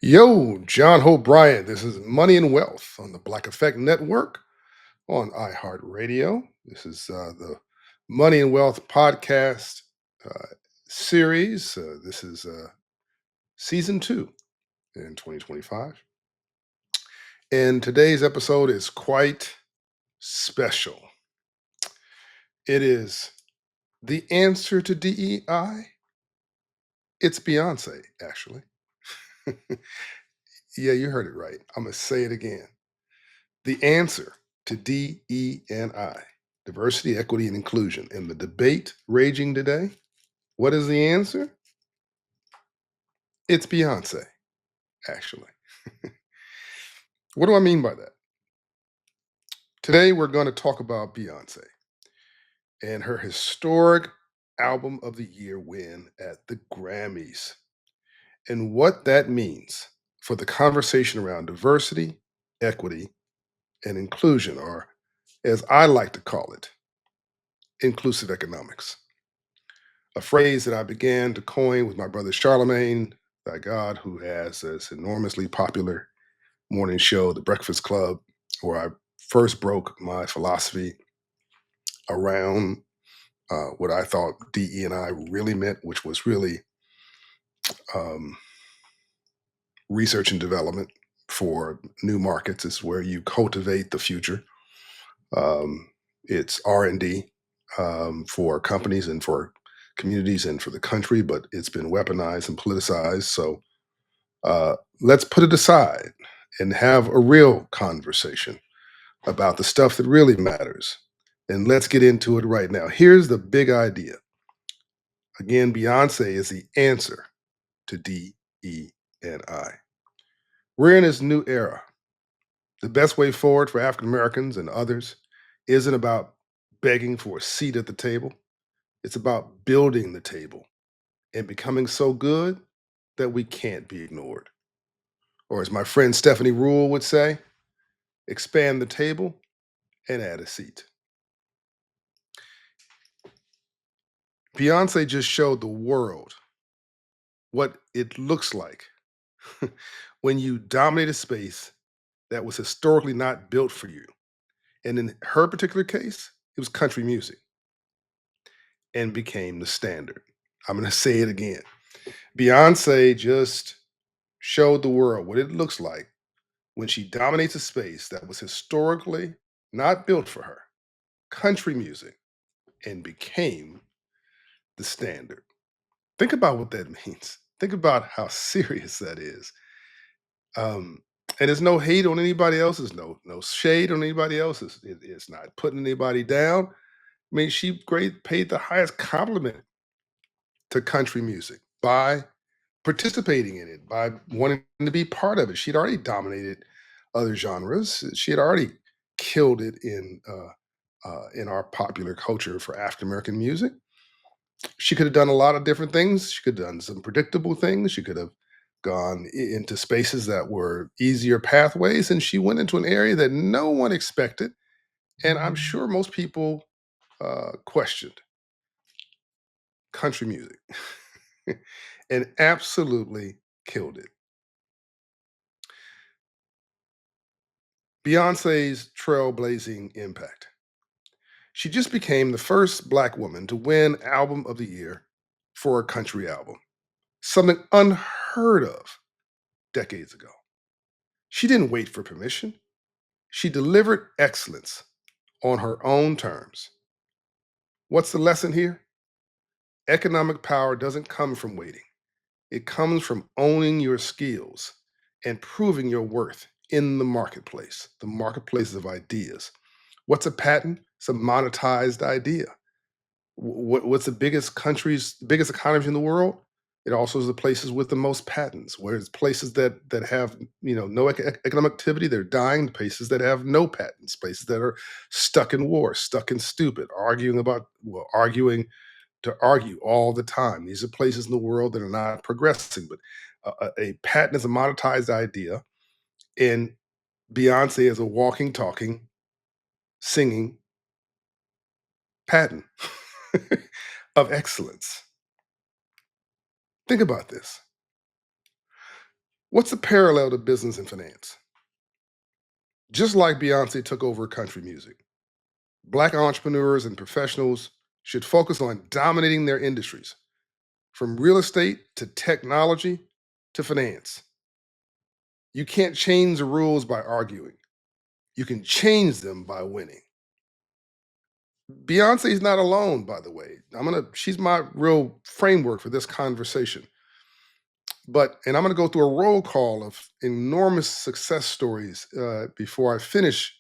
Yo, John Hope Bryant. This is Money and Wealth on the Black Effect Network on iHeartRadio. This is the Money and Wealth podcast uh, series. This is season two in 2025. And today's episode is quite special. It is the answer to DEI. It's Beyonce, actually. Yeah, you heard it right. I'm going to say it again. The answer to DE&I, diversity, equity, and inclusion, in the debate raging today, what is the answer? It's Beyonce, actually. What do I mean by that? Today, we're going to talk about Beyonce and her historic Album of the Year win at the Grammys and what that means for the conversation around diversity, equity, and inclusion, or as I like to call it, inclusive economics. A phrase that I began to coin with my brother Charlemagne, by God, who has this enormously popular morning show, The Breakfast Club, where I first broke my philosophy around what I thought DE and I really meant, which was really um, research and development for new markets. Is where you cultivate the future. Um, it's R&D for companies and for communities and for the country, but it's been weaponized and politicized. So let's put it aside and have a real conversation about the stuff that really matters. And let's get into it right now. Here's the big idea. Again, Beyonce is the answer to DE and I. We're in this new era. The best way forward for African Americans and others isn't about begging for a seat at the table. It's about building the table and becoming so good that we can't be ignored. Or as my friend Stephanie Rule would say, expand the table and add a seat. Beyonce just showed the world what it looks like when you dominate a space that was historically not built for you. And in her particular case, it was country music and became the standard. I'm going to say it again. Beyonce just showed the world what it looks like when she dominates a space that was historically not built for her, country music, and became the standard. Think about what that means. Think about how serious that is. Um, and there's no hate on anybody else's, no shade on anybody else's. It's not putting anybody down. I mean, she great paid the highest compliment to country music by participating in it, by wanting to be part of it. She'd already dominated other genres. She had already killed it in our popular culture for African American music. She could have done a lot of different things. She could have done some predictable things. She could have gone into spaces that were easier pathways, and she went into an area that no one expected, and I'm sure most people questioned country music, and absolutely killed it. Beyonce's trailblazing impact. She just became the first Black woman to win Album of the Year for a country album, something unheard of decades ago. She didn't wait for permission. She delivered excellence on her own terms. What's the lesson here? Economic power doesn't come from waiting, it comes from owning your skills and proving your worth in the marketplace of ideas. What's a patent? It's a monetized idea. What's the biggest economies in the world? It also is the places with the most patents. Whereas places that have no economic activity, they're dying. Places that have no patents, places that are stuck in war, stuck in stupid, arguing to argue all the time. These are places in the world that are not progressing. But a patent is a monetized idea, and Beyonce is a walking, talking, singing patent of excellence. Think about this. What's the parallel to business and finance? Just like Beyonce took over country music, Black entrepreneurs and professionals should focus on dominating their industries, from real estate to technology to finance. You can't change the rules by arguing. You can change them by winning. Beyonce's not alone, by the way. She's my real framework for this conversation. And I'm gonna go through a roll call of enormous success stories before I finish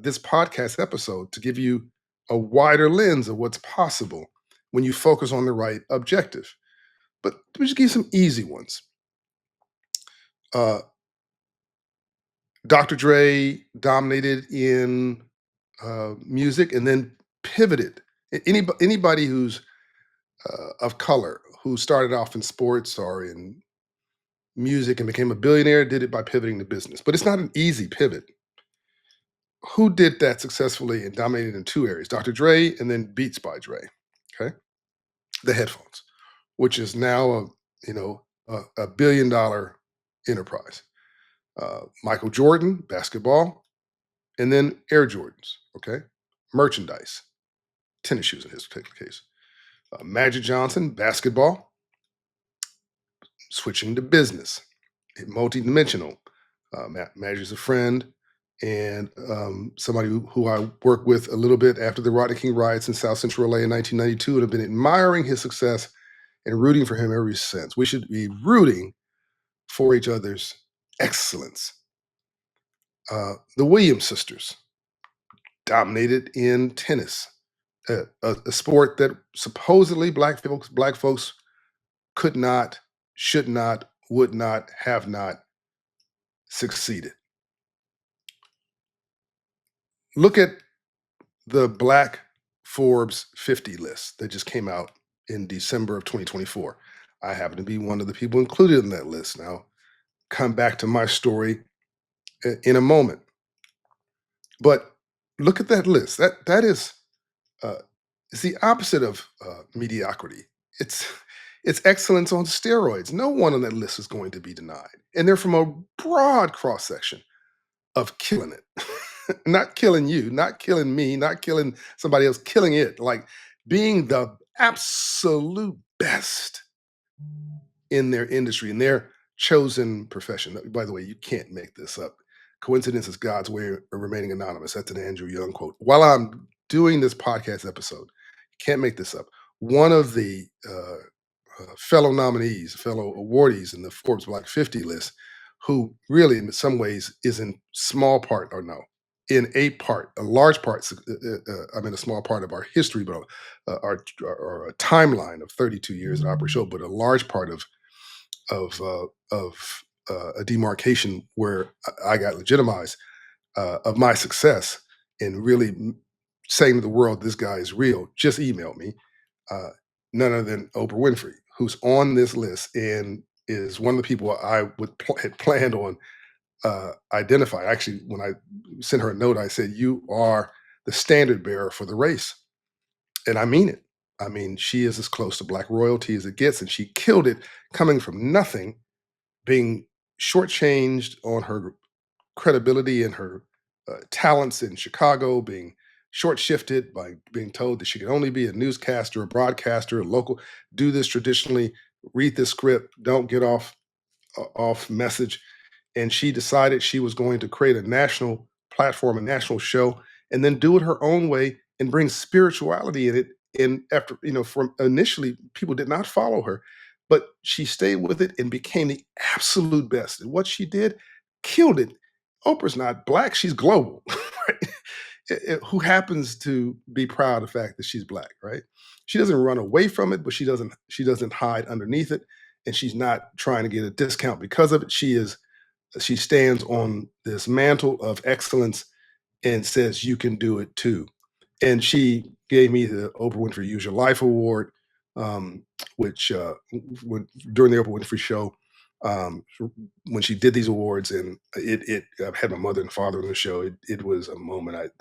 this podcast episode to give you a wider lens of what's possible when you focus on the right objective. But let me just give you some easy ones. Uh, Dr. Dre dominated in music and then pivoted. Anybody who's of color who started off in sports or in music and became a billionaire did it by pivoting to business. But it's not an easy pivot. Who did that successfully and dominated in two areas? Dr. Dre and then Beats by Dre. Okay, the headphones, which is now a $1 billion enterprise. Michael Jordan, basketball, and then Air Jordans. Okay, merchandise, tennis shoes in his particular case. Magic Johnson, basketball, switching to business, multi-dimensional. Magic's a friend and somebody who I worked with a little bit after the Rodney King riots in South Central LA in 1992, and have been admiring his success and rooting for him ever since. We should be rooting for each other's excellence. The Williams sisters dominated in tennis, a sport that supposedly black folks could not, should not, would not, have not succeeded. Look at the Black Forbes 50 list that just came out in December of 2024. I happen to be one of the people included in that list. Now, come back to my story in a moment. But look at that list. That is uh, it's the opposite of mediocrity. It's it's excellence on steroids. No one on that list is going to be denied, and they're from a broad cross section of killing it. Not killing you, not killing me, not killing somebody else, killing it. Like being the absolute best in their industry, in their chosen profession. By the way, you can't make this up. Coincidence is God's way of remaining anonymous. That's an Andrew Young quote. While I'm doing this podcast episode, can't make this up. One of the fellow nominees, fellow awardees in the Forbes Black 50 list, who really, in some ways, is in small part, or no, in a part, a large part, I mean, a small part of our history, but our timeline of 32 years at Opera Show, but a large part of a demarcation where I got legitimized of my success in really saying to the world, this guy is real. Just email me. Uh, None other than Oprah Winfrey, who's on this list and is one of the people I had planned on identify. Actually, when I sent her a note, I said, "You are the standard bearer for the race," and I mean it. I mean, she is as close to Black royalty as it gets, and she killed it, coming from nothing, being shortchanged on her credibility and her talents in Chicago, being short shifted by being told that she could only be a newscaster, a broadcaster, a local, do this traditionally, read this script, don't get off message. And she decided she was going to create a national platform, a national show, and then do it her own way and bring spirituality in it. And after, from initially, people did not follow her, but she stayed with it and became the absolute best. And what she did killed it. Oprah's not black, she's global. Right? Who happens to be proud of the fact that she's black, right? She doesn't run away from it, but she doesn't hide underneath it, and she's not trying to get a discount because of it. She stands on this mantle of excellence and says, "You can do it too." And she gave me the Oprah Winfrey Use Your Life Award, which during the Oprah Winfrey Show, um, when she did these awards, and I had my mother and father on the show. It was a moment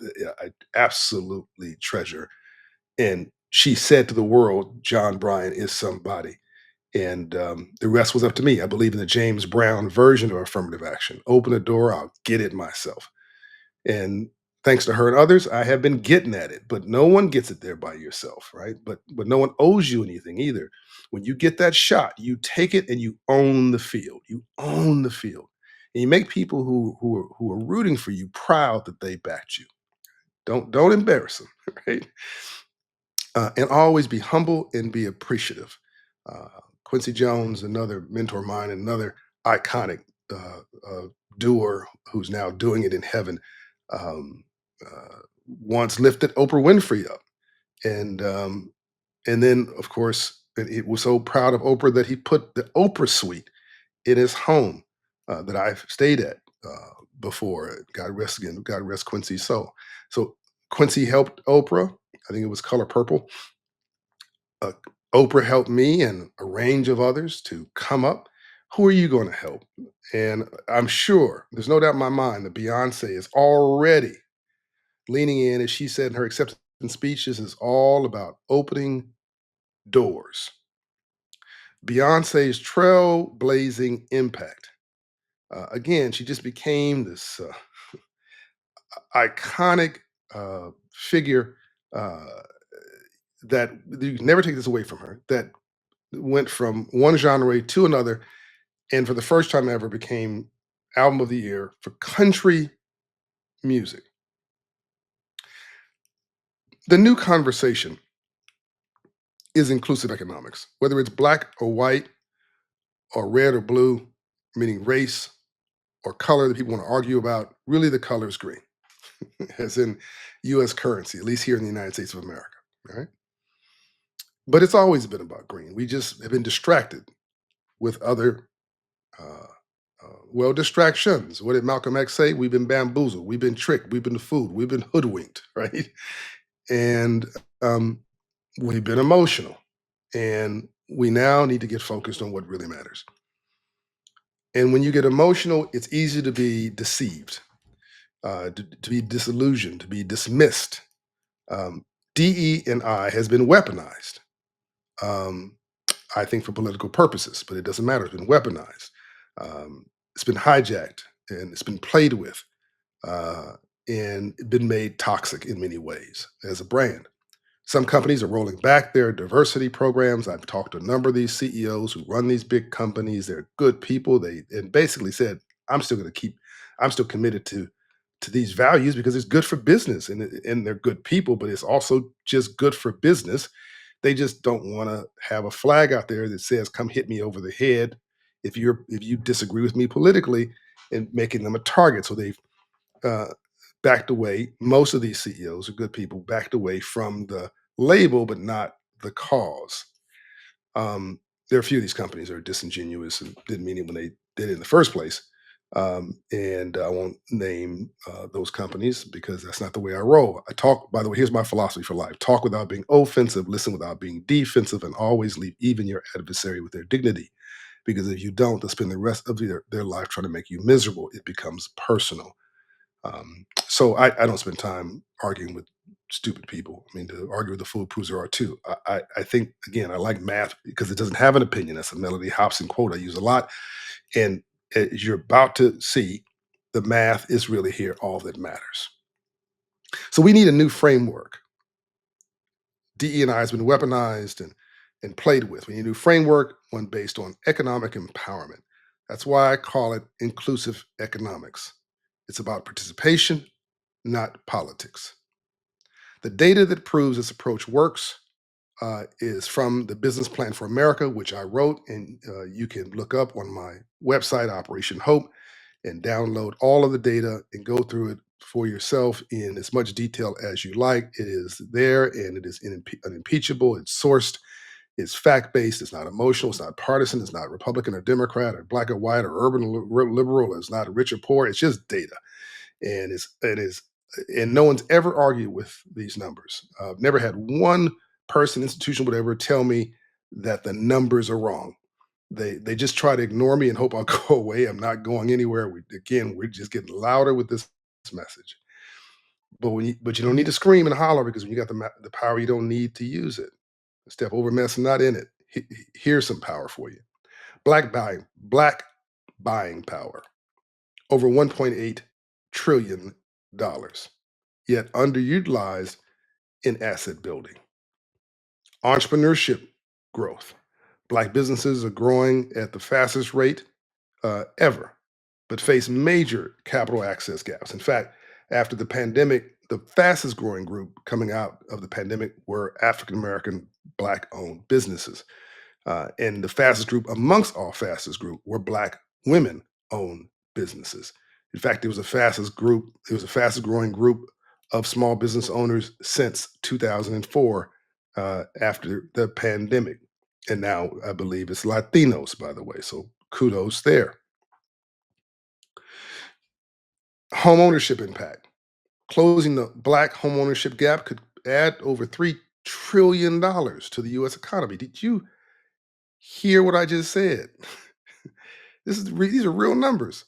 I absolutely treasure. And she said to the world, "John Bryan is somebody." and the rest was up to me. I believe in the James Brown version of affirmative action. Open the door, I'll get it myself. And thanks to her and others, I have been getting at it. But no one gets it there by yourself, right? But no one owes you anything either. When you get that shot, you take it and you own the field. You own the field. And you make people who are rooting for you proud that they backed you. Don't embarrass them, right? And always be humble and be appreciative. Uh, Quincy Jones, another mentor of mine, another iconic uh, doer who's now doing it in heaven, um, once lifted Oprah Winfrey up, and and then of course he was so proud of Oprah that he put the Oprah Suite in his home that I've stayed at before. God rest Quincy's soul. So Quincy helped Oprah. I think it was Color Purple. uh, Oprah helped me and a range of others to come up. Who are you going to help? And I'm sure, there's no doubt in my mind that Beyonce is already leaning in, as she said in her acceptance speech. This is all about opening doors. Beyonce's trailblazing impact. Again, she just became this iconic figure uh, that you can never take this away from her. That went from one genre to another, and for the first time ever became album of the year for country music. The new conversation is inclusive economics, whether it's black or white or red or blue, meaning race or color that people want to argue about. Really, the color is green, as in US currency, at least here in the United States of America. Right? But it's always been about green. We just have been distracted with other uh, well, distractions. What did Malcolm X say? We've been bamboozled, we've been tricked, we've been fooled, we've been hoodwinked, right? And um, we've been emotional. And we now need to get focused on what really matters. And when you get emotional, it's easy to be deceived, to be disillusioned, to be dismissed. Um, DE&I has been weaponized, um, I think, for political purposes, but it doesn't matter. It's been weaponized. It's been hijacked and it's been played with uh, and been made toxic in many ways as a brand. Some companies are rolling back their diversity programs. I've talked to a number of these CEOs who run these big companies. They're good people. They and basically said, "I'm still going to keep. I'm still committed to these values because it's good for business and they're good people, but it's also just good for business. They just don't want to have a flag out there that says, 'Come hit me over the head if you disagree with me politically,' and making them a target." So they've uh, backed away. Most of these CEOs are good people, backed away from the label, but not the cause. Um, there are a few of these companies that are disingenuous and didn't mean it when they did it in the first place. And I won't name those companies because that's not the way I roll. I talk, by the way, here's my philosophy for life: talk without being offensive, listen without being defensive, and always leave even your adversary with their dignity. Because if you don't, they'll spend the rest of their life trying to make you miserable. It becomes personal. So I don't spend time arguing with stupid people. I mean, to argue with the fool proves there are two. I think, again, I like math because it doesn't have an opinion. That's a Melody Hobson quote I use a lot. And as you're about to see, the math is really here, all that matters. So we need a new framework. DE&I has been weaponized and played with. We need a new framework, one based on economic empowerment. That's why I call it inclusive economics. It's about participation, not politics. The data that proves this approach works is from the Business Plan for America, which I wrote, and you can look up on my website, Operation Hope, and download all of the data and go through it for yourself in as much detail as you like. It is there and it is unimpeachable. It's sourced. It's fact based. It's not emotional. It's not partisan. It's not Republican or Democrat or black or white or urban or liberal. It's not rich or poor. It's just data, and and no one's ever argued with these numbers. I've never had one person, institution, whatever, tell me that the numbers are wrong. They just try to ignore me and hope I'll go away. I'm not going anywhere. We're just getting louder with this message. But you don't need to scream and holler because when you got the power, you don't need to use it. Step over mess, not in it. Here's some power for you. Black buying power, over 1.8 trillion dollars, yet underutilized in asset building. Entrepreneurship growth. Black businesses are growing at the fastest rate ever, but face major capital access gaps. In fact, after the pandemic, the fastest growing group coming out of the pandemic were African American Black owned businesses. And the fastest group amongst all fastest group were Black women owned businesses. In fact, it was the fastest growing group of small business owners since 2004, after the pandemic. And now I believe it's Latinos, by the way. So kudos there. Home ownership impact. Closing the Black homeownership gap could add over $3 trillion to the US economy. Did you hear what I just said? These are real numbers.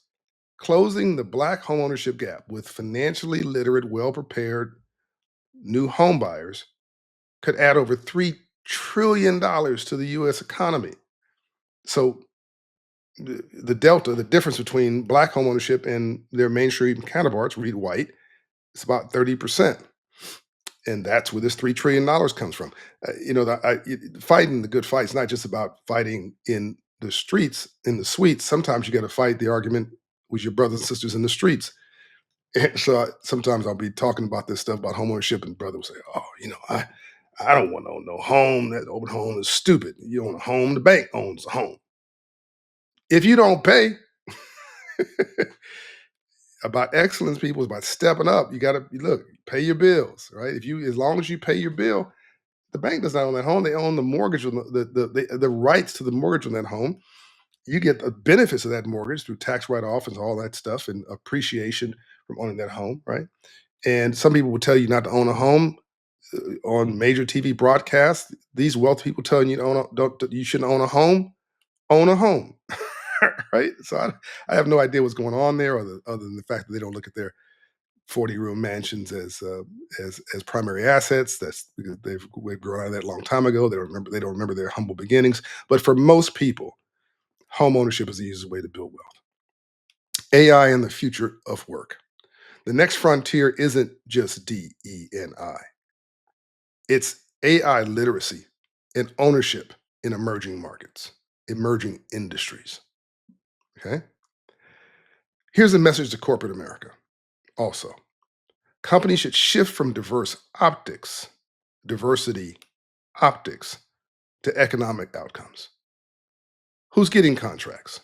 Closing the Black homeownership gap with financially literate, well prepared new home buyers could add over $3 trillion to the US economy. So the delta, the difference between Black homeownership and their mainstream counterparts, read white, is about 30%. And that's where this $3 trillion comes from. Fighting the good fight is not just about fighting in the streets, in the suites. Sometimes you got to fight the argument with your brothers and sisters in the streets. And so sometimes I'll be talking about this stuff about homeownership, and brother will say, "Oh, I don't want to own no home. That open home is stupid. You own a home, the bank owns a home. If you don't pay," about excellence, people, is about stepping up. You got to look, pay your bills, right? As long as you pay your bill, the bank does not own that home. They own the mortgage, on the rights to the mortgage on that home. You get the benefits of that mortgage through tax write-off and all that stuff and appreciation from owning that home, right? And some people will tell you not to own a home on major TV broadcasts. These wealthy people telling you you shouldn't own a home. Own a home, right? So I have no idea what's going on there, other than the fact that they don't look at their 40-room mansions as primary assets. That's because we've grown out of that a long time ago. They don't remember their humble beginnings. But for most people, home ownership is the easiest way to build wealth. AI and the future of work. The next frontier isn't just DEI. It's AI literacy and ownership in emerging markets, emerging industries. Okay. Here's a message to corporate America also. Companies should shift from diversity optics, to economic outcomes. Who's getting contracts?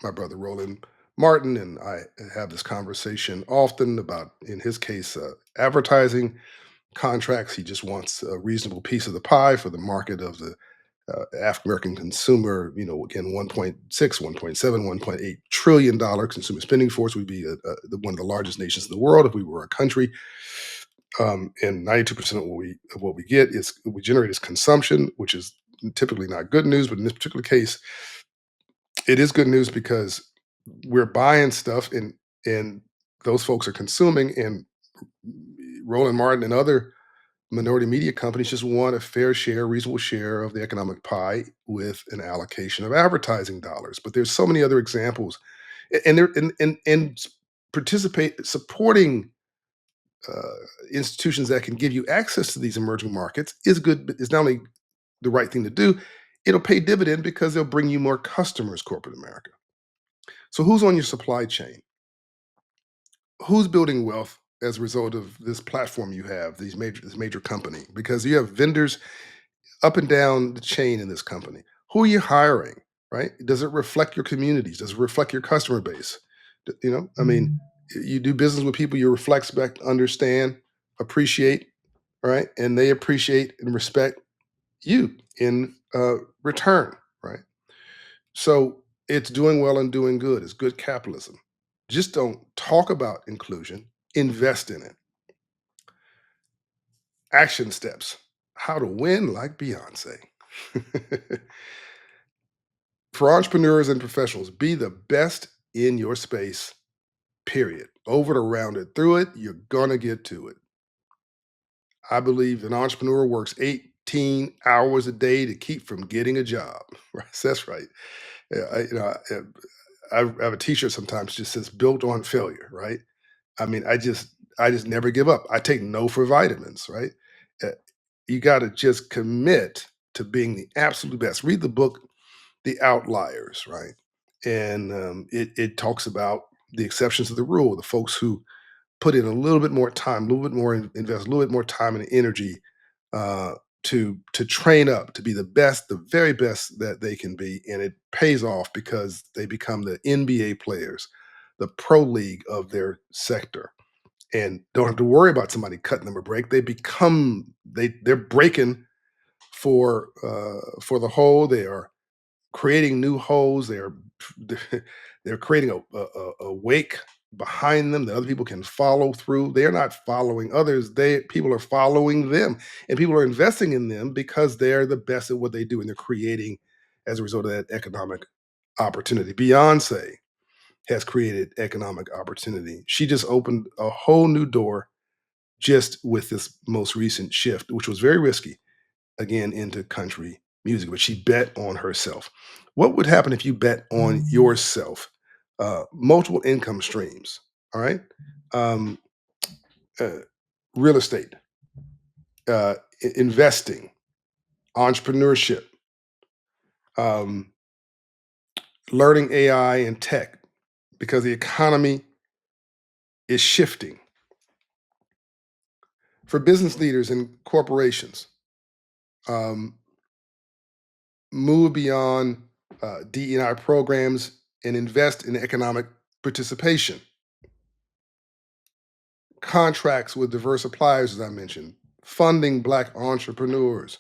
My brother Roland Martin and I have this conversation often about, in his case, advertising contracts. He just wants a reasonable piece of the pie for the market of the African American consumer. Again, 1.6, 1.7, $1.8 trillion consumer spending force. We'd be one of the largest nations in the world if we were a country. And 92% of what we get is we generate is consumption, which is typically not good news. But in this particular case, it is good news because we're buying stuff and those folks are consuming. And Roland Martin and other minority media companies just want a fair share, reasonable share of the economic pie with an allocation of advertising dollars. But there's so many other examples, and they're and participate supporting uh, institutions that can give you access to these emerging markets is good. But it's not only the right thing to do; it'll pay dividend because they'll bring you more customers, corporate America. So, who's on your supply chain? Who's building wealth as a result of this platform you have? This major company, because you have vendors up and down the chain in this company. Who are you hiring? Right? Does it reflect your communities? Does it reflect your customer base? I mean, you do business with people you respect, understand, appreciate, right? And they appreciate and respect you in return, right? So it's doing well and doing good. It's good capitalism. Just don't talk about inclusion, invest in it. Action steps. How to win like Beyonce. For entrepreneurs and professionals, be the best in your space, period. Over it, around it, through it, you're going to get to it. I believe an entrepreneur works 8 18 hours a day to keep from getting a job. Right? That's right. Yeah, I have a T-shirt sometimes just says "Built on Failure." Right? I mean, I just never give up. I take no for vitamins. Right? Uh, you got to just commit to being the absolute best. Read the book "The Outliers." Right? And it talks about the exceptions to the rule, the folks who put in a little bit more time, a little bit more invest a little bit more time and energy uh, to train up to be the best, the very best that they can be, and it pays off because they become the NBA players, the pro league of their sector, and don't have to worry about somebody cutting them a break. They become they're breaking for the whole. They are creating new holes. They're creating a wake behind them that other people can follow through. They're not following others. They people are following them, and people are investing in them because they're the best at what they do, and they're creating as a result of that economic opportunity. Beyonce has created economic opportunity. She just opened a whole new door just with this most recent shift, which was very risky again into country music, but she bet on herself. What would happen if you bet on yourself? Multiple income streams, all right? Um, uh, Real estate, investing, entrepreneurship, um, learning AI and tech, because the economy is shifting. For business leaders and corporations, um, move beyond DEI programs and invest in economic participation. Contracts with diverse suppliers, as I mentioned, funding Black entrepreneurs.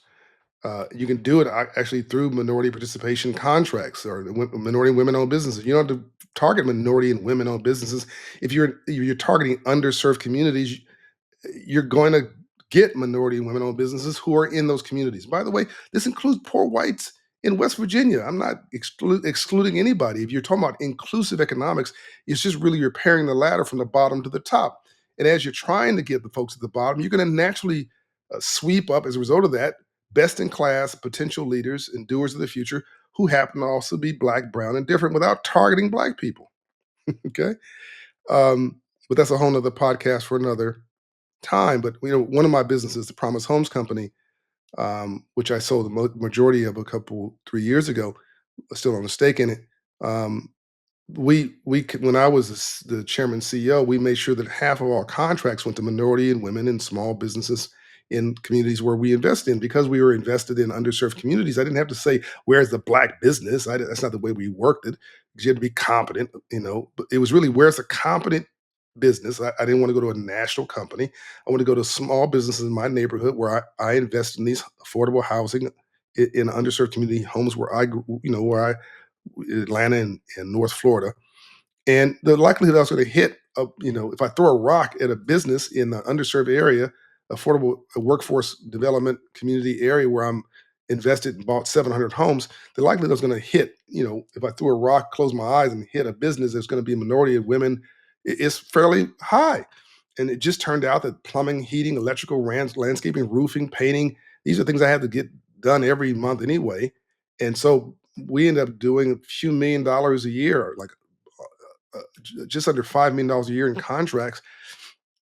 You can do it actually through minority participation contracts or the minority and women-owned businesses. You don't have to target minority and women-owned businesses. If you're targeting underserved communities, you're going to get minority and women-owned businesses who are in those communities. By the way, this includes poor whites in West Virginia. I'm not excluding anybody. If you're talking about inclusive economics, it's just really repairing the ladder from the bottom to the top. And as you're trying to get the folks at the bottom, you're going to naturally sweep up as a result of that best in class potential leaders and doers of the future who happen to also be black, brown, and different without targeting black people. Okay. But that's a whole nother podcast for another time. But one of my businesses, the Promise Homes Company, which I sold the majority of a couple 3 years ago, still on the stake in it. Um, when I was the chairman CEO, we made sure that half of all contracts went to minority and women and small businesses in communities where we invest in because we were invested in underserved communities. I didn't have to say where's the black business. That's not the way we worked it. You had to be competent, but it was really where's a competent business. I didn't want to go to a national company. I want to go to small businesses in my neighborhood where I invest in these affordable housing in underserved community homes where I grew, where I Atlanta and North Florida, and the likelihood I was going to hit, if I throw a rock at a business in the underserved area, affordable workforce development community area where I'm invested and bought 700 homes, the likelihood I was going to hit, if I threw a rock, close my eyes, and hit a business that's going to be a minority of women, is fairly high. And it just turned out that plumbing, heating, electrical, landscaping, roofing, painting, these are things I had to get done every month anyway. And so we end up doing a few $1 million a year, like just under $5 million a year in contracts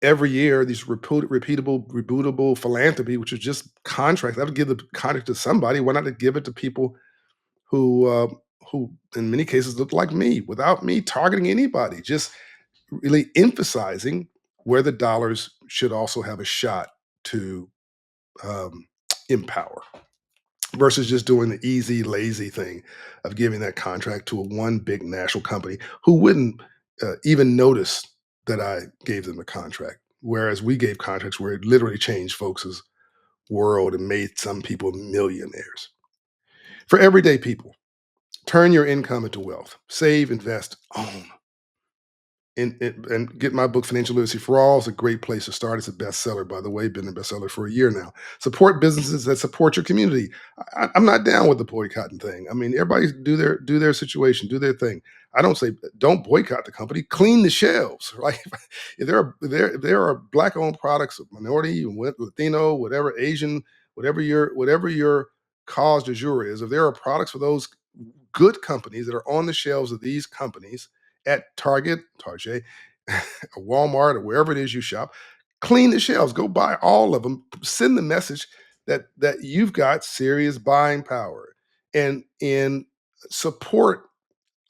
every year. These repeatable, rebootable philanthropy, which is just contracts. I would give the contract to somebody. Why not to give it to people who, uh, who in many cases look like me, without me targeting anybody? Just really emphasizing where the dollars should also have a shot to um, empower versus just doing the easy, lazy thing of giving that contract to a one big national company who wouldn't even notice that I gave them the contract. Whereas we gave contracts where it literally changed folks' world and made some people millionaires. For everyday people, turn your income into wealth. Save, invest, own. And get my book Financial Literacy for All. Is a great place to start. It's a bestseller, by the way, been a bestseller for a year now. Support businesses that support your community. I'm not down with the boycotting thing. I mean, everybody do their situation, do their thing. I don't say don't boycott the company, clean the shelves. Right? If there are black owned products, minority, Latino, whatever, Asian, whatever your cause du jour is, if there are products for those good companies that are on the shelves of these companies at Target, or Walmart, or wherever it is you shop, clean the shelves. Go buy all of them. Send the message that you've got serious buying power, and support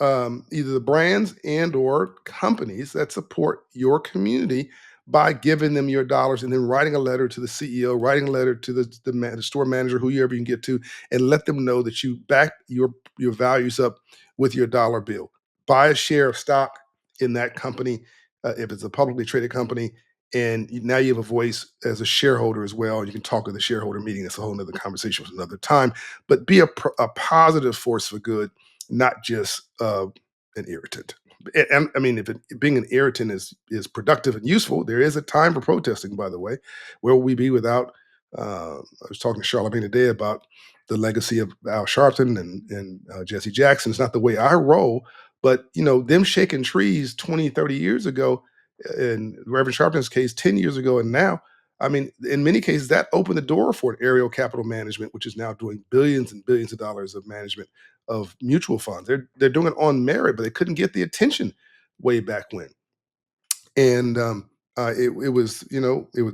either the brands and or companies that support your community by giving them your dollars, and then writing a letter to the CEO, writing a letter to the store manager, whoever you can get to, and let them know that you back your values up with your dollar bill. Buy a share of stock in that company, if it's a publicly traded company, and now you have a voice as a shareholder as well. You can talk at the shareholder meeting. That's a whole nother conversation for another time. But be a positive force for good, not just an irritant. And I mean, if being an irritant is productive and useful, there is a time for protesting. By the way, where will we be without? I was talking to Charlemagne today about the legacy of Al Sharpton and Jesse Jackson. It's not the way I roll, but them shaking trees 20, 30 years ago, in Reverend Sharpton's case, 10 years ago, and now. I mean, in many cases, that opened the door for an aerial capital management, which is now doing billions and billions of dollars of management of mutual funds. They're doing it on merit, but they couldn't get the attention way back when. And it was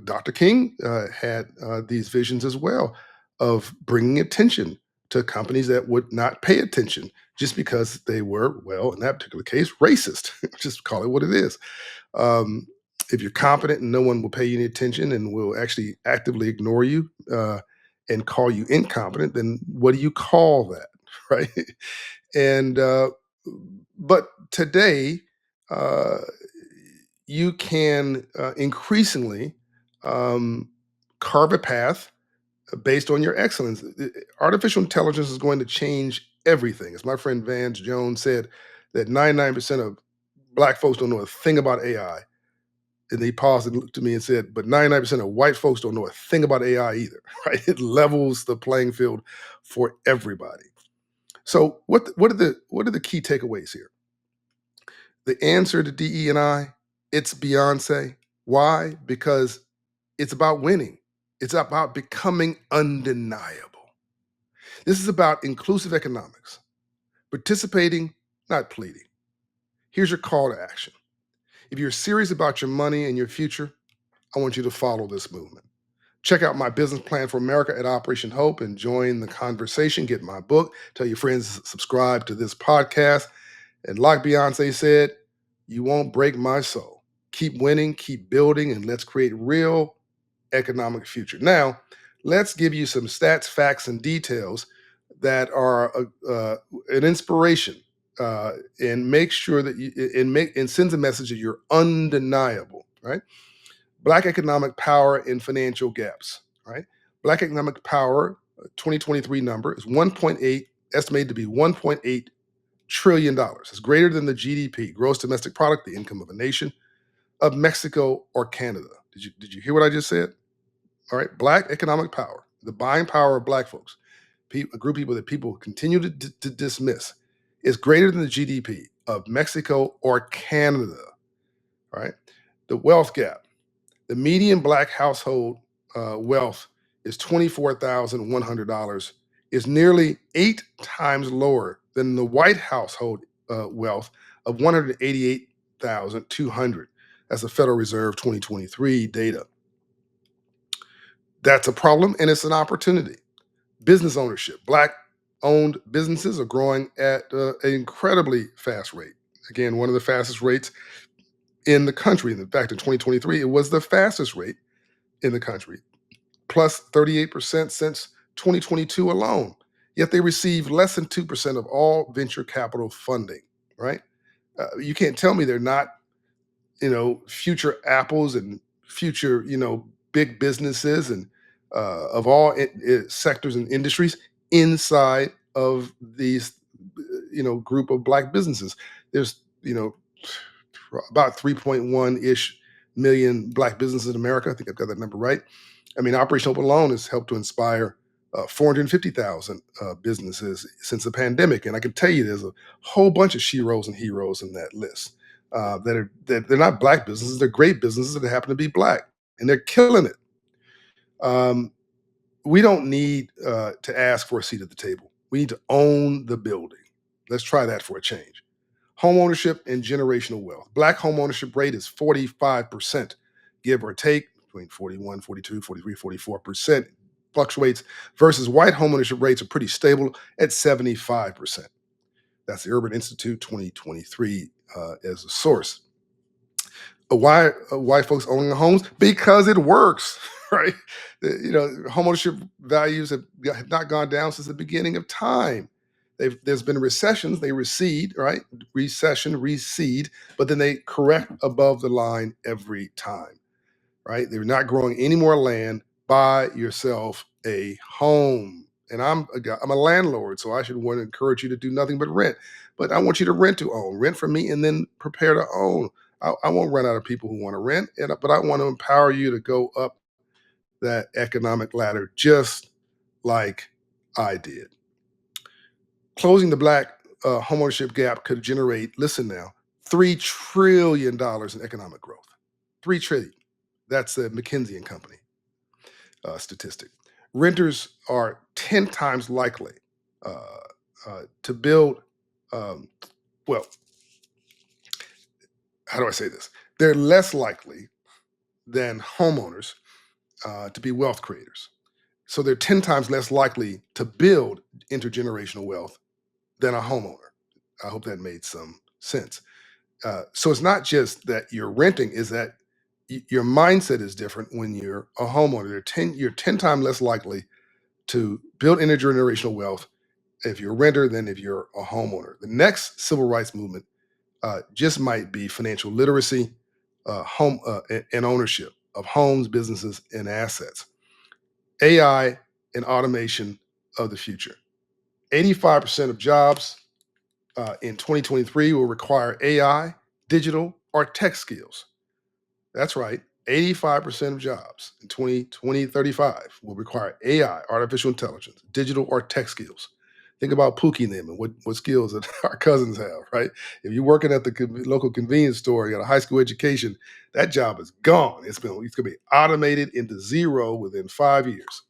Dr. King had these visions as well of bringing attention to companies that would not pay attention just because they were, well, in that particular case, racist. Just call it what it is. Um, if you're competent and no one will pay you any attention and will actually actively ignore you and call you incompetent, then what do you call that, right? And but today, uh, you can increasingly um, carve a path based on your excellence. Artificial intelligence is going to change everything. As my friend Vance Jones said, that 99% of black folks don't know a thing about AI. And he paused and looked at me and said, but 99% of white folks don't know a thing about AI either, right? It levels the playing field for everybody. So what are the key takeaways here? The answer to DE&I, it's Beyonce. Why? Because it's about winning. It's about becoming undeniable. This is about inclusive economics, participating, not pleading. Here's your call to action. If you're serious about your money and your future, I want you to follow this movement. Check out my business plan for America at Operation Hope and join the conversation. Get my book. Tell your friends to subscribe to this podcast. And like Beyonce said, you won't break my soul. Keep winning, keep building, and let's create real economic future. Now, let's give you some stats, facts, and details that are an inspiration, and make sure that you and sends a message that you're undeniable, right? Black economic power and financial gaps, right? Black economic power, 2023 number is 1.8, estimated to be $1.8 trillion. It's greater than the GDP, gross domestic product, the income of a nation, of Mexico or Canada. Did you hear what I just said? All right, black economic power, the buying power of black folks, a group of people that people continue to dismiss, is greater than the GDP of Mexico or Canada. All right, the wealth gap, the median black household wealth is $24,100, is nearly 8 times lower than the white household wealth of 188,200. That's the Federal Reserve 2023 data. That's a problem and it's an opportunity. Business ownership. Black owned businesses are growing at an incredibly fast rate. Again, one of the fastest rates in the country. In fact, in 2023, it was the fastest rate in the country, plus 38% since 2022 alone. Yet they receive less than 2% of all venture capital funding, right? You can't tell me they're not, future apples and future, big businesses and of all sectors and industries inside of these, group of black businesses. There's, about 3.1 ish million black businesses in America. I think I've got that number right. I mean, Operation Hope alone has helped to inspire 450,000 businesses since the pandemic, and I can tell you there's a whole bunch of sheroes and heroes in that list that they're not black businesses; they're great businesses that happen to be black, and they're killing it. Um, We don't need to ask for a seat at the table. We need to own the building. Let's try that for a change. Home ownership and generational wealth. Black home ownership rate is 45%, give or take between 41, 42, 43, 44%. Fluctuates versus white home ownership rates are pretty stable at 75%. That's the Urban Institute 2023 as a source. Why white folks owning homes? Because it works, right? Homeownership values have not gone down since the beginning of time. There's been recessions, they recede, right? Recession, recede, but then they correct above the line every time, right? They're not growing any more land. Buy yourself a home. And I'm a landlord, so I should want to encourage you to do nothing but rent. But I want you to rent to own. Rent from me and then prepare to own. I won't run out of people who want to rent, but I want to empower you to go up that economic ladder just like I did. Closing the black homeownership gap could generate, listen now, $3 trillion in economic growth. 3 trillion. That's a McKinsey and Company statistic. Renters are 10 times likely uh, to build, um, well, how do I say this? They're less likely than homeowners to be wealth creators. So they're 10 times less likely to build intergenerational wealth than a homeowner. I hope that made some sense. So it's not just that you're renting, is that your mindset is different when you're a homeowner. You're 10 times less likely to build intergenerational wealth if you're a renter than if you're a homeowner. The next civil rights movement just might be financial literacy, and ownership of homes, businesses, and assets. AI and automation of the future. 85% of jobs in 2023 will require AI, digital, or tech skills. That's right. 85% of jobs in 2035 will require AI, artificial intelligence, digital or tech skills. Think about Pookie and them and what skills that our cousins have, right? If you're working at the local convenience store, you got a high school education, that job is gone. It's going to be automated into zero within 5 years.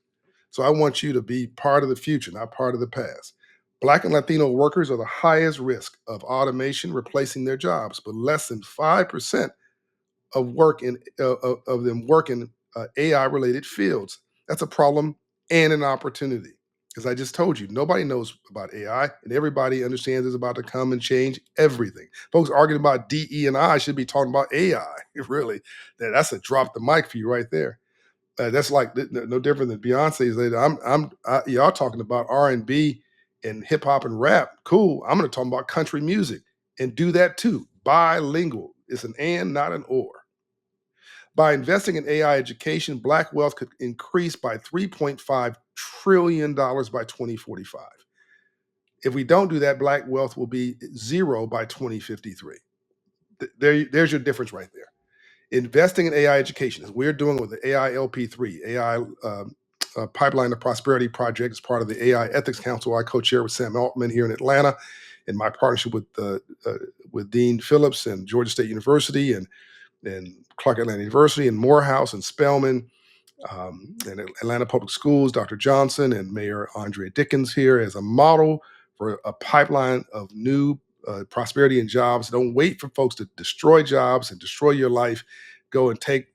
So I want you to be part of the future, not part of the past. Black and Latino workers are the highest risk of automation replacing their jobs, but less than 5% of them work in AI related fields. That's a problem and an opportunity. As I just told you, nobody knows about AI, and everybody understands it's about to come and change everything. Folks arguing about DE&I should be talking about AI. Really, that's a drop the mic for you right there. That's like no different than Beyonce said. Y'all talking about R&B and hip hop and rap. Cool. I'm going to talk about country music and do that too. Bilingual. It's an and, not an or. By investing in AI education, Black wealth could increase by $3.5 trillion by 2045. If we don't do that, Black wealth will be zero by 2053. There's your difference right there. Investing in AI education, as we're doing with the AI LP3, AI Pipeline to Prosperity Project, as part of the AI Ethics Council I co-chair with Sam Altman here in Atlanta, in my partnership with Dean Phillips and Georgia State University and Clark Atlanta University and Morehouse and Spelman, and Atlanta Public Schools, Dr. Johnson and Mayor Andrea Dickens here as a model for a pipeline of new prosperity and jobs. Don't wait for folks to destroy jobs and destroy your life. Go and take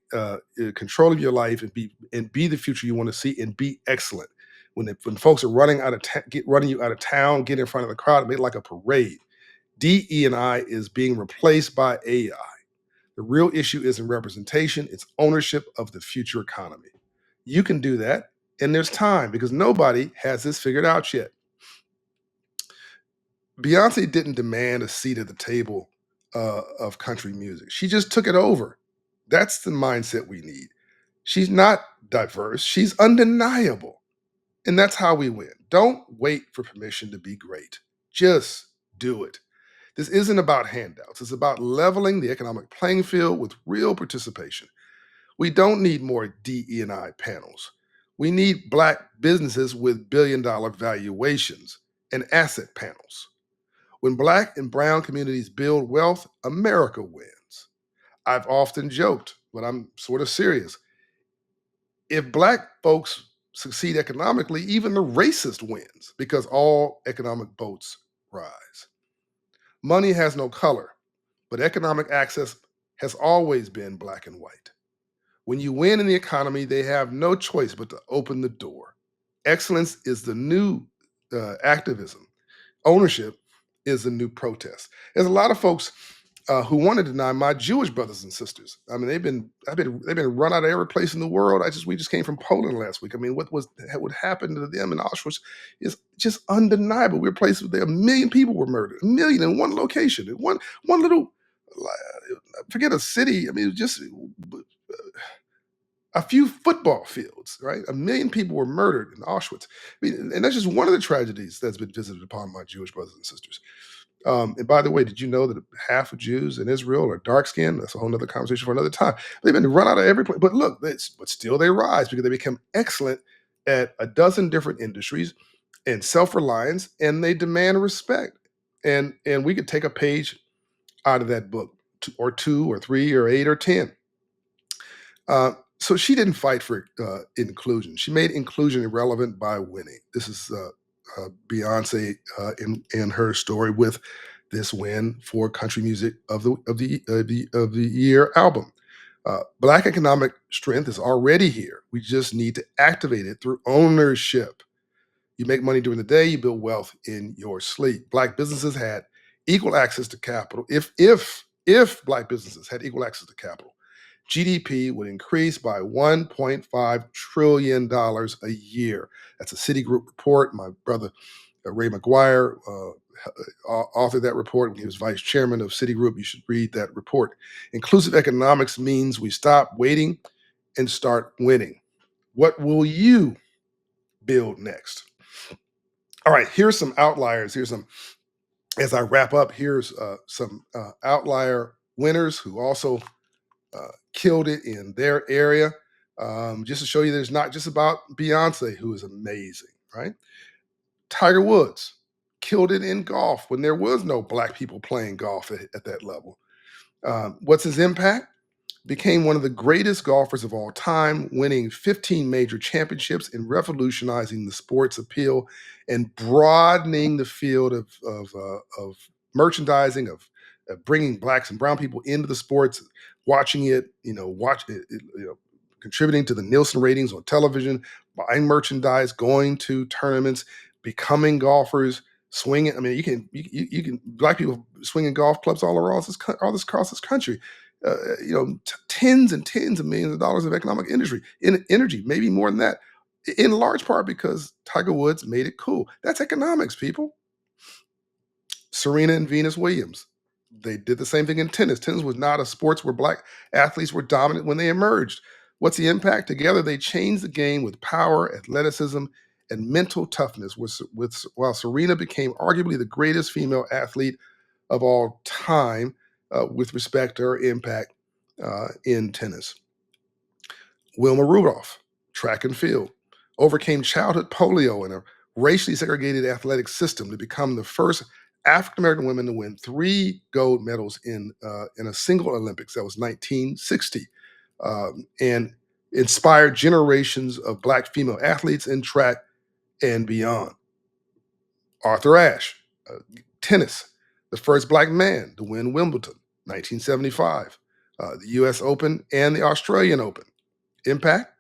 control of your life and be the future you want to see and be excellent. When folks are running you out of town, get in front of the crowd, make it like a parade. DE&I is being replaced by AI. The real issue isn't representation, it's ownership of the future economy. You can do that, and there's time because nobody has this figured out yet. Beyonce didn't demand a seat at the table of country music. She just took it over. That's the mindset we need. She's not diverse, she's undeniable. And that's how we win. Don't wait for permission to be great. Just do it. This isn't about handouts. It's about leveling the economic playing field with real participation. We don't need more DE&I panels. We need Black businesses with billion-dollar valuations and asset panels. When Black and Brown communities build wealth, America wins. I've often joked, but I'm sort of serious. If Black folks succeed economically, even the racist wins because all economic boats rise. Money has no color, but economic access has always been black and white. When you win in the economy, they have no choice but to open the door. Excellence is the new activism. Ownership is the new protest. There's a lot of folks who want to deny my Jewish brothers and sisters. I mean, they've been run out of every place in the world. We just came from Poland last week. I mean, what happened to them in Auschwitz is just undeniable. We're places where a million people were murdered, a million in one location, in one little, forget a city. I mean, just a few football fields, right? A million people were murdered in Auschwitz. I mean, and that's just one of the tragedies that's been visited upon my Jewish brothers and sisters. And by the way, did you know that half of Jews in Israel are dark skinned? That's a whole nother conversation for another time. They've been run out of every place. But look, but still they rise because they become excellent at a dozen different industries and self-reliance, and they demand respect. And we could take a page out of that book, or two, or three, or eight, or 10. So she didn't fight for inclusion. She made inclusion irrelevant by winning. This is Beyonce in her story with this win for country music of the year album. Black economic strength is already here. We just need to activate it through ownership. You make money during the day, you build wealth in your sleep. Black businesses had equal access to capital. If black businesses had equal access to capital, GDP would increase by $1.5 trillion a year. That's a Citigroup report. My brother Ray McGuire authored that report when he was vice chairman of Citigroup. You should read that report. Inclusive economics means we stop waiting and start winning. What will you build next? All right, here's some outliers. Here's some, as I wrap up, here's some outlier winners who also killed it in their area. Just to show you that it's not just about Beyonce, who is amazing, right? Tiger Woods killed it in golf when there was no black people playing golf at that level. What's his impact? Became one of the greatest golfers of all time, winning 15 major championships and revolutionizing the sport's appeal and broadening the field of merchandising, of bringing blacks and brown people into the sports, watching it, contributing to the Nielsen ratings on television, buying merchandise, going to tournaments, becoming golfers, swinging. I mean, you can black people swinging golf clubs all this across this country. Tens and tens of millions of dollars of economic industry in energy, maybe more than that, in large part because Tiger Woods made it cool. That's economics, people. Serena and Venus Williams, they did the same thing in tennis. Tennis was not a sports where black athletes were dominant when they emerged. What's the impact? Together, they changed the game with power, athleticism, and mental toughness. While Serena became arguably the greatest female athlete of all time with respect to her impact in tennis. Wilma Rudolph, track and field, overcame childhood polio in a racially segregated athletic system to become the first African American woman to win three gold medals in a single Olympics. That was 1960, and inspired generations of black female athletes in track and beyond. Arthur Ashe, tennis, the first black man to win Wimbledon, 1975, the U.S. Open and the Australian Open. Impact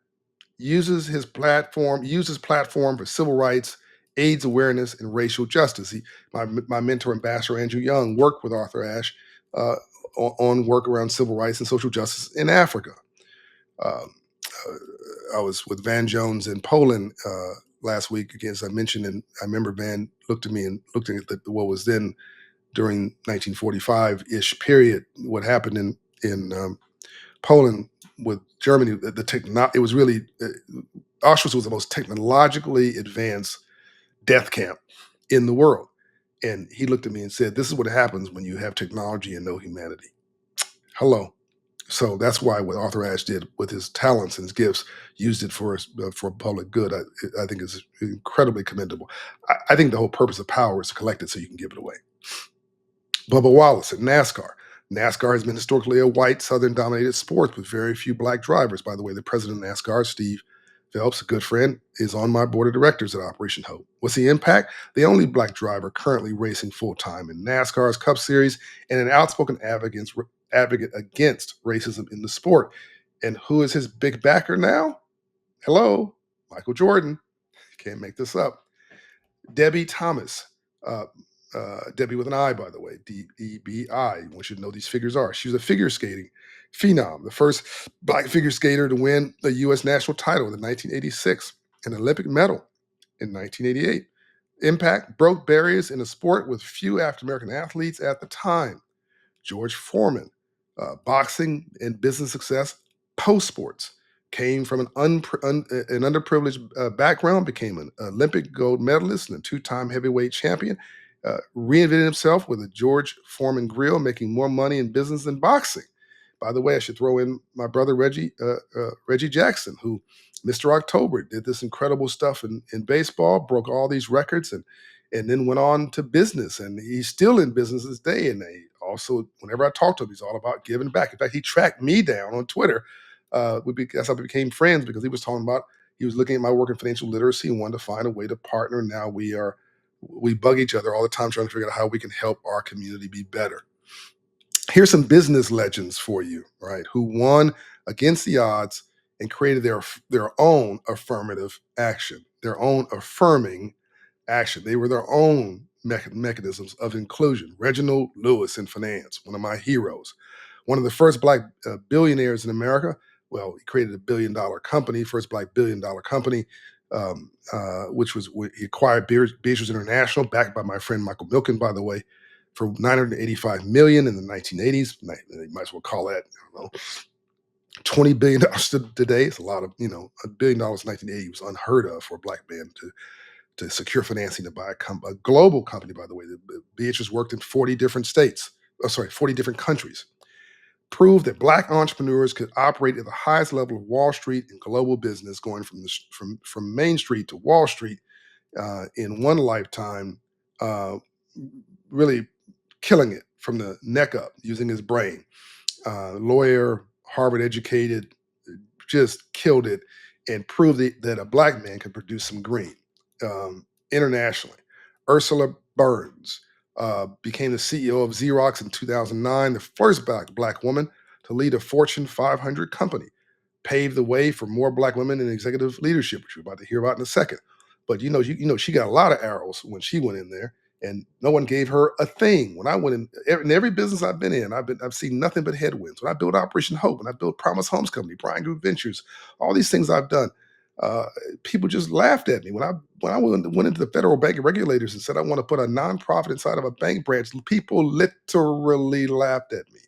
uses platform for civil rights, AIDS awareness, and racial justice. My mentor, Ambassador Andrew Young, worked with Arthur Ashe on work around civil rights and social justice in Africa. Um, I was with Van Jones in Poland last week, again, as I mentioned, and I remember Van looked at me and looked at what was then during 1945-ish period, what happened in Poland with Germany. It was really Auschwitz was the most technologically advanced death camp in the world. And he looked at me and said, "This is what happens when you have technology and no humanity." Hello. So that's why what Arthur Ashe did with his talents and his gifts, used it for public good. I think is incredibly commendable. I think the whole purpose of power is to collect it so you can give it away. Bubba Wallace at NASCAR. NASCAR has been historically a white, Southern dominated sport with very few black drivers. By the way, the president of NASCAR, Steve Phelps, a good friend, is on my board of directors at Operation Hope. What's the impact? The only black driver currently racing full time in NASCAR's Cup Series and an outspoken advocate against racism in the sport. And who is his big backer now? Hello, Michael Jordan. Can't make this up. Debbie Thomas. Uh, Debbie with an I, by the way, D.E.I. One should know these figures are. She was a figure skating phenom, the first black figure skater to win the U.S. national title in 1986, an Olympic medal in 1988. Impact broke barriers in a sport with few African American athletes at the time. George Foreman, boxing and business success post sports. Came from an underprivileged background, became an Olympic gold medalist and a two-time heavyweight champion. Reinvented himself with a George Foreman grill, making more money in business than boxing. By the way, I should throw in my brother Reggie Jackson, who Mr. October did this incredible stuff in baseball, broke all these records, and then went on to business. And he's still in business this day. And also, whenever I talk to him, he's all about giving back. In fact, he tracked me down on Twitter. That's how we became friends because he was talking about he was looking at my work in financial literacy and wanted to find a way to partner. Now we bug each other all the time trying to figure out how we can help our community be better. Here's some business legends for you, right? Who won against the odds and created their own affirmative action, their own affirming action. They were their own mechanisms of inclusion. Reginald Lewis in finance, one of my heroes, one of the first black billionaires in America. Well, he created a billion-dollar company, first black billion-dollar company, which was he acquired Beatrice International, backed by my friend Michael Milken, by the way, for 985 million in the 1980s. You might as well call that, I don't know, $20 billion today. It's a lot of, $1 billion in 1980 was unheard of for a black man to secure financing to buy a global company, by the way. Beatrice worked in 40 different states, 40 different countries. Proved that black entrepreneurs could operate at the highest level of Wall Street in global business, going from Main Street to Wall Street in one lifetime, uh, really killing it from the neck up using his brain. Lawyer, Harvard educated, just killed it and proved that a black man could produce some green internationally. Ursula Burns became the CEO of Xerox in 2009, the first black woman to lead a Fortune 500 company, paved the way for more black women in executive leadership, which we're about to hear about in a second. But she got a lot of arrows when she went in there, and no one gave her a thing. When I went in every business I've been in, I've seen nothing but headwinds. When I built Operation Hope, when I built Promise Homes Company, Bryant Group Ventures, all these things I've done, uh, people just laughed at me when I went into the federal bank regulators and said I want to put a nonprofit inside of a bank branch. People literally laughed at me.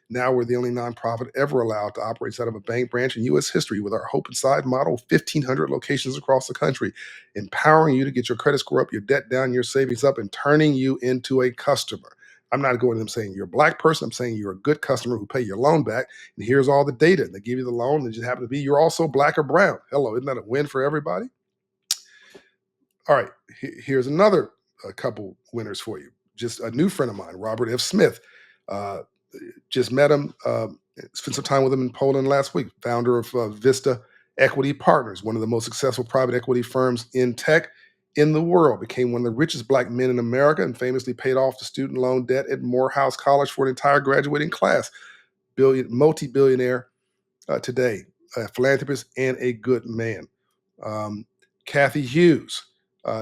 Now we're the only nonprofit ever allowed to operate inside of a bank branch in U.S. history with our Hope Inside model, 1,500 locations across the country, empowering you to get your credit score up, your debt down, your savings up, and turning you into a customer. I'm not going to them saying you're a black person. I'm saying you're a good customer who pay your loan back. And here's all the data. And they give you the loan. And it just happen to be you're also black or brown. Hello, isn't that a win for everybody? All right, here's another couple winners for you. Just a new friend of mine, Robert F. Smith. Uh, just met him, spent some time with him in Poland last week. Founder of Vista Equity Partners, one of the most successful private equity firms in tech in the world. Became one of the richest black men in America and famously paid off the student loan debt at Morehouse College for an entire graduating class. Multi-billionaire today, a philanthropist and a good man. Um, Kathy Hughes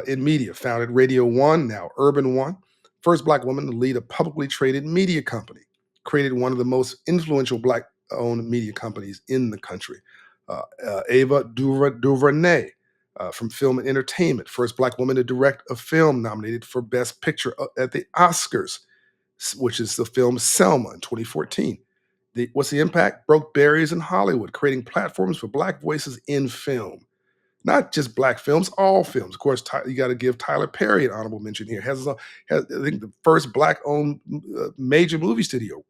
in media, founded Radio One, now Urban One, first black woman to lead a publicly traded media company, created one of the most influential black owned media companies in the country. Ava DuVernay from Film and Entertainment, first black woman to direct a film nominated for Best Picture at the Oscars, which is the film Selma in 2014. What's the impact? Broke barriers in Hollywood, creating platforms for black voices in film. Not just black films, all films. Of course, you got to give Tyler Perry an honorable mention here. Has I think the first black-owned major movie studio,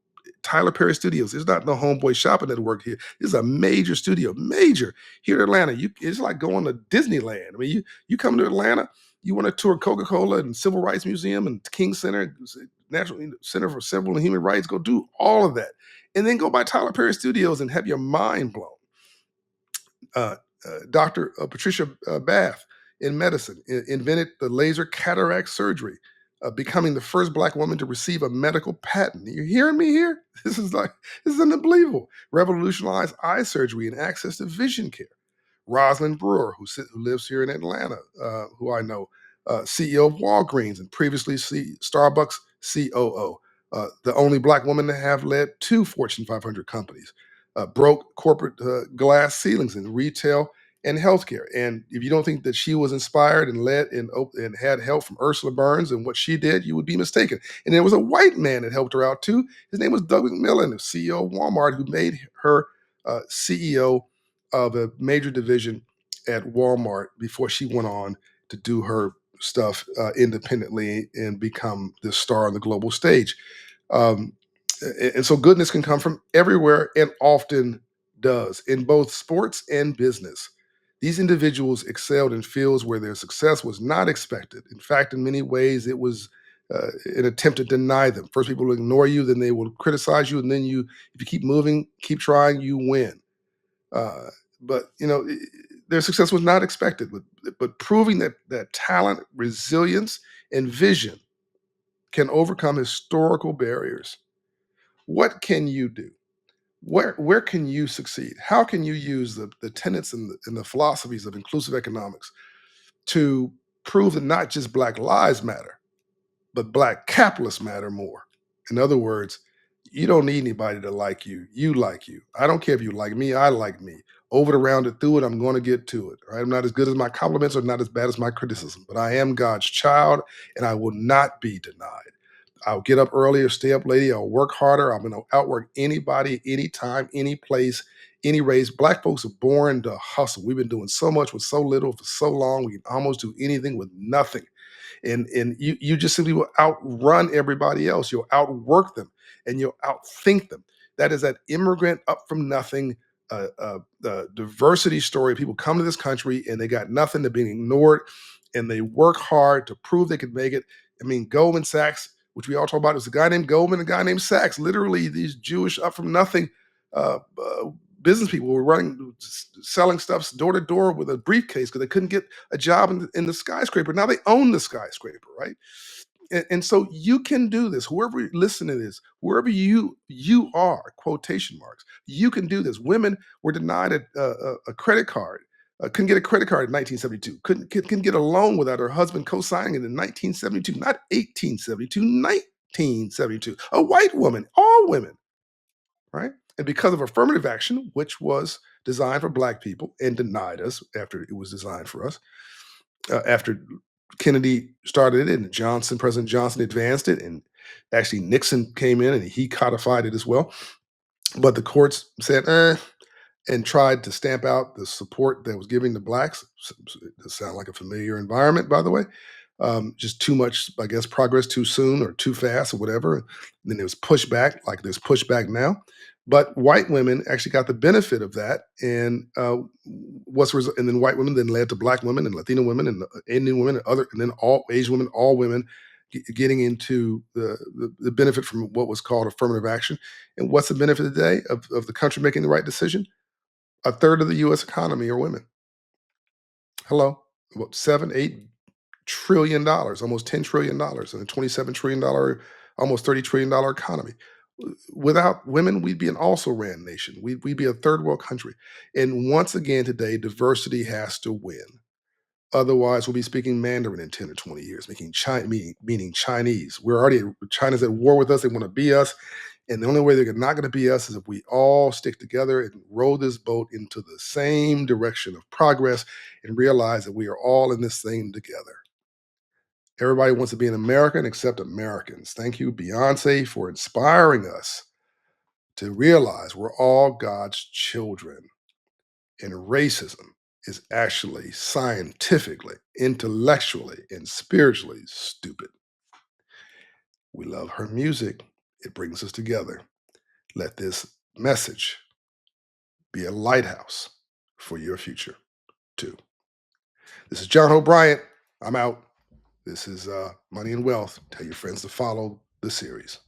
Tyler Perry Studios. It's not no homeboy shopping network here. This is a major studio, major here in Atlanta. It's like going to Disneyland. I mean, you come to Atlanta, you want to tour Coca-Cola and Civil Rights Museum and King Center, National Center for Civil and Human Rights. Go do all of that, and then go by Tyler Perry Studios and have your mind blown. Uh, Dr. Patricia Bath in medicine invented the laser cataract surgery, becoming the first Black woman to receive a medical patent. You hearing me here? This is unbelievable. Revolutionized eye surgery and access to vision care. Rosalind Brewer, who lives here in Atlanta, who I know, CEO of Walgreens and previously Starbucks COO, the only Black woman to have led two Fortune 500 companies, broke corporate glass ceilings in retail and healthcare. And if you don't think that she was inspired and led and had help from Ursula Burns and what she did, you would be mistaken. And there was a white man that helped her out too. His name was Doug McMillan, the CEO of Walmart, who made her CEO of a major division at Walmart before she went on to do her stuff independently and become the star on the global stage. Um, and so goodness can come from everywhere and often does in both sports and business. These individuals excelled in fields where their success was not expected. In fact, in many ways, it was an attempt to deny them. First, people will ignore you, then they will criticize you, and then if you keep moving, keep trying, you win. Uh, but their success was not expected. But proving that talent, resilience, and vision can overcome historical barriers. What can you do? Where can you succeed? How can you use the tenets and the philosophies of inclusive economics to prove that not just Black lives matter, but Black capitalists matter more? In other words, you don't need anybody to like you. You like you. I don't care if you like me. I like me. Over it, around it, through it. I'm going to get to it. Right? I'm not as good as my compliments or not as bad as my criticism, but I am God's child, and I will not be denied. I'll get up earlier, stay up later. I'll work harder. I'm going to outwork anybody, anytime, any place, any race. Black folks are born to hustle. We've been doing so much with so little for so long. We can almost do anything with nothing, and you just simply will outrun everybody else. You'll outwork them and you'll outthink them. That is that immigrant up from nothing, diversity story. People come to this country and they got nothing. They're being ignored, and they work hard to prove they could make it. I mean, Goldman Sachs, which we all talk about, there's a guy named Goldman, a guy named Sachs. Literally, these Jewish up from nothing business people were selling stuff door to door with a briefcase because they couldn't get a job in the skyscraper. Now they own the skyscraper, right? And so you can do this. Whoever listening to this, wherever you are, quotation marks, you can do this. Women were denied a credit card. Couldn't get a credit card in 1972. Couldn't get a loan without her husband co-signing it in 1972, not 1872, 1972. A white woman, all women, right? And because of affirmative action, which was designed for Black people and denied us after it was designed for us, after Kennedy started it and President Johnson advanced it, and actually Nixon came in and he codified it as well. But the courts said, and tried to stamp out the support that was giving to Blacks. It sound like a familiar environment, by the way. Just too much, I guess, progress too soon or too fast or whatever. And then there was pushback, like there's pushback now. But white women actually got the benefit of that, and and then white women then led to Black women and Latino women and Indian women and other, and then all Asian women, all women getting into the benefit from what was called affirmative action. And what's the benefit today of the country making the right decision? A third of the U.S. economy are women. Hello, about 7, 8 trillion dollars, almost $10 trillion, and a $27 trillion, almost $30 trillion economy. Without women, we'd be an also ran nation. We'd be a third world country. And once again today, diversity has to win. Otherwise, we'll be speaking Mandarin in 10 or 20 years, meaning Chinese. China's at war with us. They want to be us. And the only way they're not going to be us is if we all stick together and row this boat into the same direction of progress and realize that we are all in this thing together. Everybody wants to be an American except Americans. Thank you, Beyonce, for inspiring us to realize we're all God's children. And racism is actually scientifically, intellectually, and spiritually stupid. We love her music. It brings us together. Let this message be a lighthouse for your future, too. This is John O'Brien. I'm out. This is Money and Wealth. Tell your friends to follow the series.